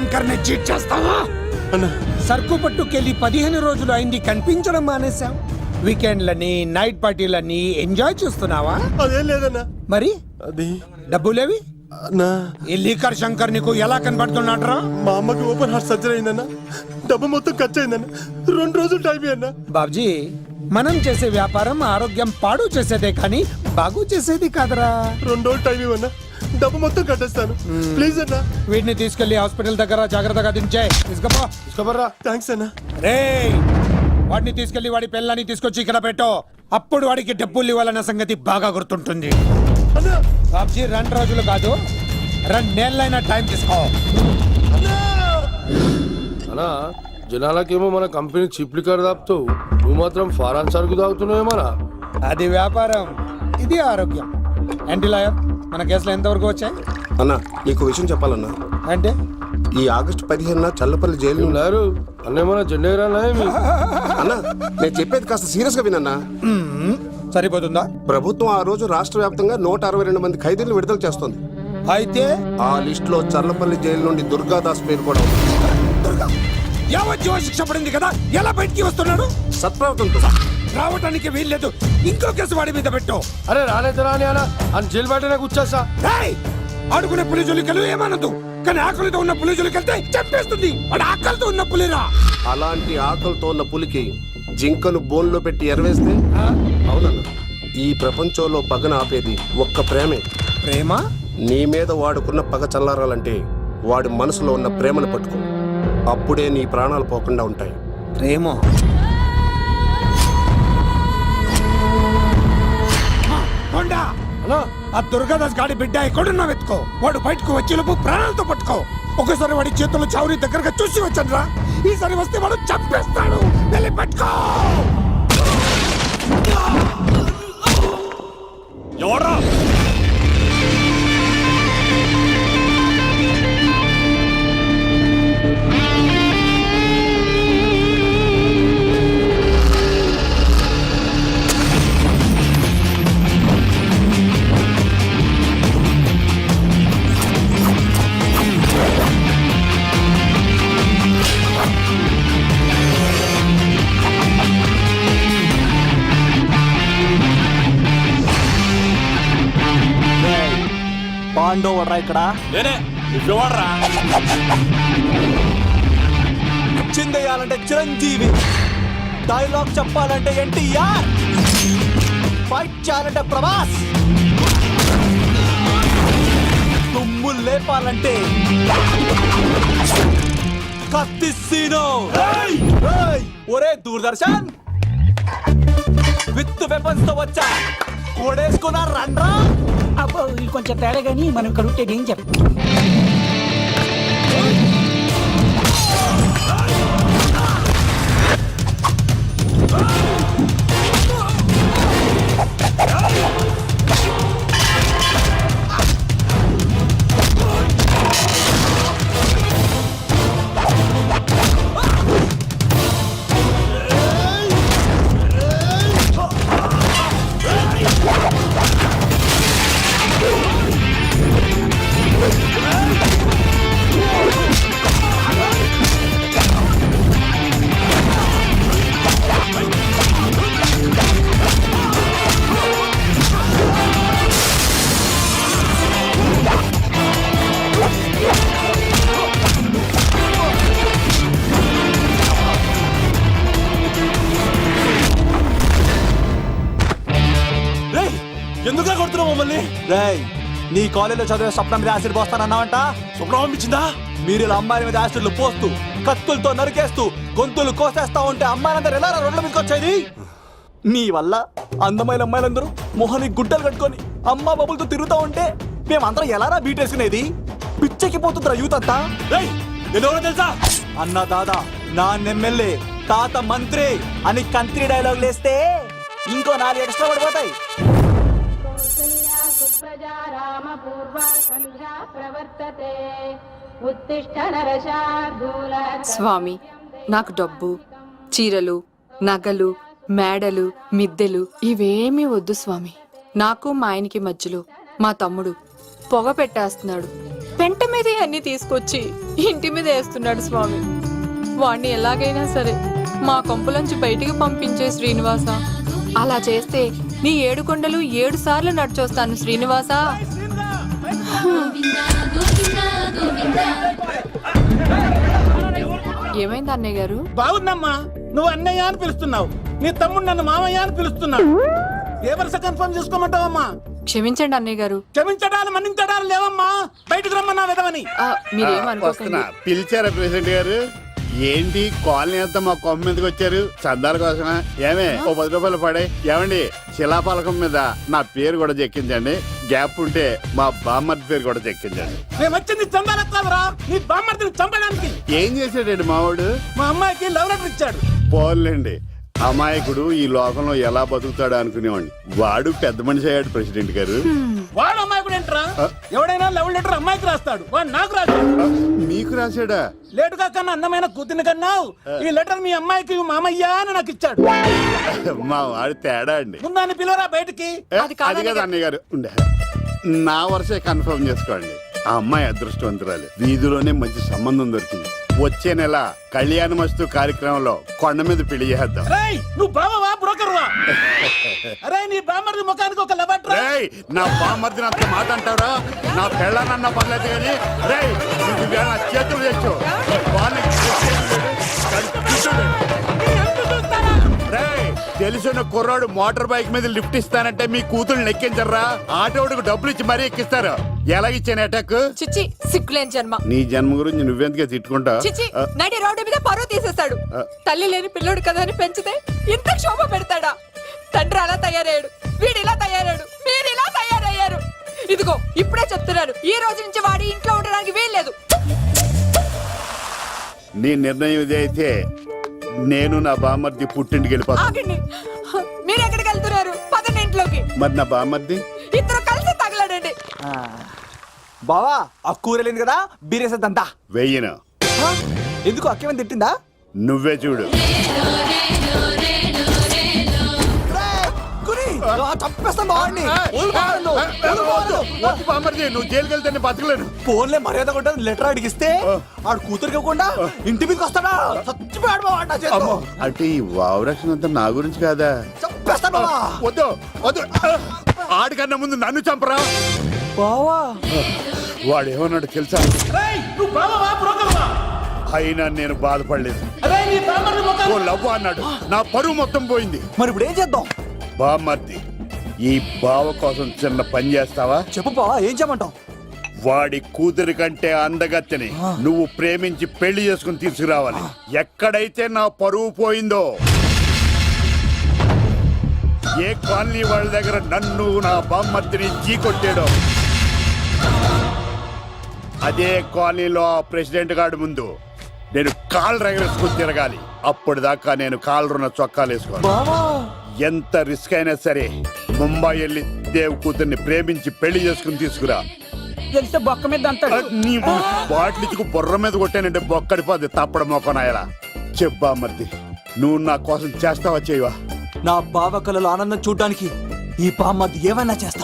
శంకర్ ని చీట్ చేస్తావా? సరుకు పట్టుకెళ్ళి 15 రోజులు అయింది, కనిపించడం మానేశాం. వీకెండ్లని నైట్ పార్టీలని ఎంజాయ్ చేస్తున్నావా? అదేం లేదన్నా. మరి అది డబ్బులేవి? అన్నా, ఈ లీకర్ శంకర్ నీకు ఎలా కనబడుతున్నాడ్రా? మా అమ్మకి ఓపెన్ హార్ట్ సర్జరీ అయిందన్నా. డబ్బు మొత్తం ఖర్చు అయిందన్నా. 2 రోజులు టైం అన్నా. బాబ్జీ, మనం చేసే వ్యాపారం ఆరోగ్యం పాడు చేసేదే కానీ బాగు చేసేది కాదరా. 2 రోజులు టైం ఇవ్వన్నా, డబ్బు మొత్తం కట్టేస్తాను. ప్లీజ్ అన్నా. వీటిని తీసుకెళ్లి హాస్పిటల్ దగ్గర జాగ్రత్తగా దించాయి. తీసుకోబర్రా. థ్యాంక్స్ అన్నా. రేయ్, వాడిని తీసుకెళ్లి వాడి పిల్లని తీసుకొచ్చి ఇక్కడ పెట్టు. అప్పుడు వాడికి డబ్బులు ఇవ్వాలన్న సంగతి బాగా గుర్తుంటుంది. అన్నా, బాబ్జీ 2 రోజులు కాదు, 2 నెలలైనా టైం తీసుకో. అన్నా, జనాలకేమో మన కంపెనీ చీప్ లిక్కర్ తాపుతావు, నువ్వు మాత్రం ఫారెన్ సరుకు తాగుతున్నావేమోనా? అది వ్యాపారం, ఇది ఆరోగ్యం. ఏంటి లాయర్, మన కేసులో ఎంతవరకు వచ్చాయి? అన్నా, నీకు విషయం చెప్పాలన్నా. అంటే ఈ ఆగస్టు 15 చల్లపల్లి జైలు లేరు అన్నేమన్నా జెండేరానా ఏమి? అన్నా, నేను చెప్పేది కాస్త సీరియస్ గా వినన్నా. సరిపోతుందా? ప్రభుత్వం ఆ రోజు రాష్ట్ర వ్యాప్తంగా 162 మంది ఖైదీలను విడుదల చేస్తోంది. అయితే ఆ లిస్ట్ లో చల్లపల్లి జైలు నుండి దుర్గాదాస్ పేరు కూడా ఉంది. యావజ్జీవ శిక్ష పడింది కదా, ఎలా బయటికి వస్తున్నాడు? సత్ప్రవర్తనతో రావటానికి వీల్లేదు. ఇంకో కేసు వాడి మీద పెట్టు. అరే రాలేదు రాని అన్న అని జైలు బయటనే కూర్చోసా. రేయ్, ఆడుకునే పులిజులికలు ఏమనదు, కానీ ఆకలితో ఉన్న పులిజులికెళ్తే చంపేస్తుంది. వాడు ఆకలితో ఉన్న పులిరా. అలాంటి ఆకలితో ఉన్న పులికి జింకను బోన్లో పెట్టి ఎరవేస్తే అవునన్నా, ఈ ప్రపంచంలో పగన ఆపేది ఒక్క ప్రేమే. ప్రేమ? నీ మీద వాడుకున్న పగ చల్లారాలంటే వాడి మనసులో ఉన్న ప్రేమను పట్టుకో. అప్పుడే నీ ప్రాణాలు పోకుండా ఉంటాయి. ప్రేమ? కొండా, అన్నా, ఆ దుర్గాదాస్ గాడి బిడ్డ ఎక్కడున్నా వెతుకో. వాడు బయటకు వచ్చేలోపు ప్రాణాలతో పట్టుకో. ఒకసారి వాడి చేతుల్లో చౌరి దగ్గరగా చూసి వచ్చానురా. ఈసారి వస్తే వాడు చంపేస్తాడు. వెళ్ళి పట్టుకో. ఎవరా? పాండో వడ్రా ఇక్కడ చిందేయాలంటే చిరంజీవి, డైలాగ్ చెప్పాలంటే ఎన్టీఆర్, ఫైట్ చేయాలంటే ప్రభాస్, తుమ్ము లేపాలంటే కత్తిసీనో. ఒరే దూరదర్శన్, విత్ వెపన్స్ తో వచ్చా, కొడేసుకున్నా రండ్రా. అబ్బో, ఇది కొంచెం తేడా కానీ మనం ఇక్కడ ఉంటే ఏం చెప్ప. ఎందుకు కొడుతున్నావు మమ్మల్ని? రేయ్, నీ కాలేజీలో చదివే స్వప్నం మీద యాసిడ్ పోస్తానన్నావంట. స్వప్నం పంపించిందా? మీరు ఇలా అమ్మాయిల మీద యాసిడ్లు పోస్తూ, కత్తులతో నరికేస్తూ, గొంతులు కోసేస్తా ఉంటే అమ్మాయిలందరూ ఎలా రోడ్ల మీదకి వచ్చేది? నీ వల్ల అందమైన అమ్మాయిలందరూ మొహానికి గుడ్డలు కట్టుకొని అమ్మా బబులతో తిరుగుతా ఉంటే మేమందరం ఎలారా బీటేసుకునేది? పిచ్చెక్కి పోతుందిరా యూత్ అంతా. తెలుసా? అన్న దాదా, నా ఎమ్మెల్యే, తాత మంత్రి అని కంత్రి డైలాగ్ లేస్తే ఇంకో 4 ఎక్స్ట్రా పడిపోతాయి. స్వామి, నాకు డబ్బు, చీరలు, నగలు, మేడలు, మిద్దెలు ఇవేమీ వద్దు స్వామి. నాకు మా ఆయనకి మధ్యలో మా తమ్ముడు పొగ పెట్టేస్తున్నాడు. పెంట మీదే అన్ని తీసుకొచ్చి ఇంటి మీద వేస్తున్నాడు స్వామి. వాణ్ణి ఎలాగైనా సరే మా కొంపలోంచి బయటికి పంపించే శ్రీనివాస. అలా చేస్తే నీ 7 కొండలు 7 సార్లు నడిచొస్తాను శ్రీనివాస. ఏమైంది అన్నయ్య గారు? బాగుందమ్మా, నువ్వు అన్నయ్య అని పిలుస్తున్నావు, నీ తమ్ముడు నన్ను మామయ్య అని పిలుస్తున్నాడు. ఏ వరుస కన్ఫర్మ్ చేసుకోమంటావమ్మా? క్షమించండి అన్నయ్య గారు. క్షమించడాలు మన్నించడాలు లేవమ్మా, బయటకు రమ్మన్నా విధవని. మీరేమనుకోకండి. పిలిచారా ప్రెసిడెంట్ గారు? ఏంటి కాలనీ అంతా మా కొమ్మ మీదకి వచ్చారు? చందాల కోసమా? ఏమే ఓ 10 రూపాయలు పడే. ఏమండి శిలాపలకం మీద నా పేరు కూడా చెక్కించండి. గ్యాప్ ఉంటే మా బామ్మర్ది పేరు కూడా చెక్కించండి. మేము వచ్చింది చందాలెత్తావరా, నీ బామ్మర్దిని చంపడానికి. ఏం చేశాడండి మావాడు? మా అమ్మాయికి లవ్ లెటర్ ఇచ్చాడు. పోన్లేండి, అమాయకుడు ఈ లోకంలో ఎలా బతుకుతాడు అనుకునేవాడిని. వాడు పెద్ద మనిషి అయ్యాడు ప్రెసిడెంట్ గారు. వాడు అమ్మాయి కూడా ఏంట్రా? ఎవడైనా లవ్ లెటర్ అమ్మాయికి రాస్తాడు, వాడు నాకు రాశాడు. మీకు రాశాడా? లేటుగా కన్నా అందమైన కూతుర్ని కన్నావు. ఈ లెటర్ మీ అమ్మాయికి మామయ్య అని నాకు ఇచ్చాడు. మా వాడు తేడా అండి. ముందాన్ని పిలవరా బయటికి. అది కదా అన్నయ్య గారు. ఉండే నా వరుసే కన్ఫర్మ్ చేసుకోండి. ఆ అమ్మాయి అదృష్టవంతురాలు. వీధిలోనే మంచి సంబంధం దొరికింది. వచ్చే నెల కళ్యాణమస్తు కార్యక్రమంలో కొండ మీద పెళ్లి చేద్దాం. నువ్వు బావవా బ్రోకర్వా? అరే నీ బామ్మర్ది ముఖానికి ఒక లెటర్. నా బామ్మర్దిని అంత మాట అంటారా? నా పెళ్ళనన్న పర్లేదు కానీ రేయ్ నువ్వు నా చేతులు తెచ్చు. తెలిసిన కుర్రాడు మోటార్ బైక్ మీద లిఫ్ట్ ఇస్తానంటే మీ కూతురు ఎక్కించరా? ఆటోడికి డబ్బులు ఇచ్చి మరీ ఎక్కిస్తారు. ఎలాగిచ్చాను అటాక్? చిచ్చి సిగ్గులేని జన్మ. నీ జన్మ గురించి నువ్వెందుకే తిట్టుకుంటా? చిచ్చి నడి రోడ్డు మీద పరువు తీసేస్తాడు. తల్లి లేని పిల్లోడు కదా అని పెంచితే ఇంత క్షోభ పెడతాడా? తండ్రి అలా తయారయ్యాడు, వీడు ఇలా తయారయ్యాడు, మీరు ఇలా తయారయ్యారు. ఇదిగో ఇప్పుడే చెప్తున్నారు, ఈ రోజు నుంచి వాడి ఇంట్లో ఉండడానికి వీల్లేదు. నీ నిర్ణయం ఇదే అయితే నేను నా బామ్మర్ది పుట్టింటికి వెళ్ళిపోతాను. ఆగండి, మీరు ఎక్కడికి వెళ్తున్నారు? పదండి ఇంట్లోకి. మరి నా బామ్మర్ది? ఇద్దరు కలిసి తగలడండి. బావా ఆ కూర లేదు కదా, బీరేసేద్దంతా. వెయ్యను. ఎందుకు అక్కేమని తిట్టిందా? నువ్వే చూడు. చంపేస్తాను బావాడిని. నువ్వు జైలుకి వెళ్తే బతకలేను. ఫోన్లే మర్యాద కొట్టా లెటర్ అడిగిస్తే ఆడు కూతురికి ఇవ్వకుండా ఇంటి మీదకి వస్తాడా? చచ్చిపోయాడు బావా నా చేతిలో. అంటే ఈ వావరక్షణ అంతా నా గురించి కాదా? చంపేస్తాను బావా. వద్దు వద్దు, ఆడికన్నా ముందు నన్ను చంపరా. బావా వాడు ఏమన్నాడు తెలుసా? నువ్వు బావవా బ్రోకర్వా? అయినా నేను బాధపడలేదు. అరే నీ బామ్మర్ది ఓ ముఖానికి. లవ్వ అన్నాడు, నా పరువు మొత్తం పోయింది. మరి ఇప్పుడు ఏం చేద్దాం? బామ్మర్ది, ఈ బావ కోసం చిన్న పని చేస్తావా? చెప్పు బావా, ఏం చేయమంటావు? వాడి కూతురి కంటే అందగత్తెని నువ్వు ప్రేమించి పెళ్లి చేసుకుని తీసుకురావాలి. ఎక్కడైతే నా పరువు పోయిందో, ఏ కాలనీ వాళ్ళ దగ్గర నన్ను నా బామ్మర్దిని చీకొట్టాడో, అదే కాలనీలో ఆ ప్రెసిడెంట్ గారి ముందు నేను కాళ్ళు రగరేసుకుని తిరగాలి. అప్పుడు దాకా నేను కాళ్ళున్న చొక్కాలు వేసుకోవాలి. ఎంత రిస్క్ అయినా సరే ముంబై వెళ్ళి దేవ్ కూతుర్ని ప్రేమించి పెళ్లి చేసుకుని తీసుకురా. తెలిస్తే బొక్క మీద అంటాడు. నీ బాటిలికి బుర్ర మీద కొట్టానంటే బొక్కడిపోద్ది తప్పడ మొక్కనాయలా. చెప్పా మర్ది, నువ్వు నా కోసం చేస్తావా చేయవా? నా బావ కళలో ఆనందం చూడడానికి ఈ బామ్మది ఏమైనా చేస్తా.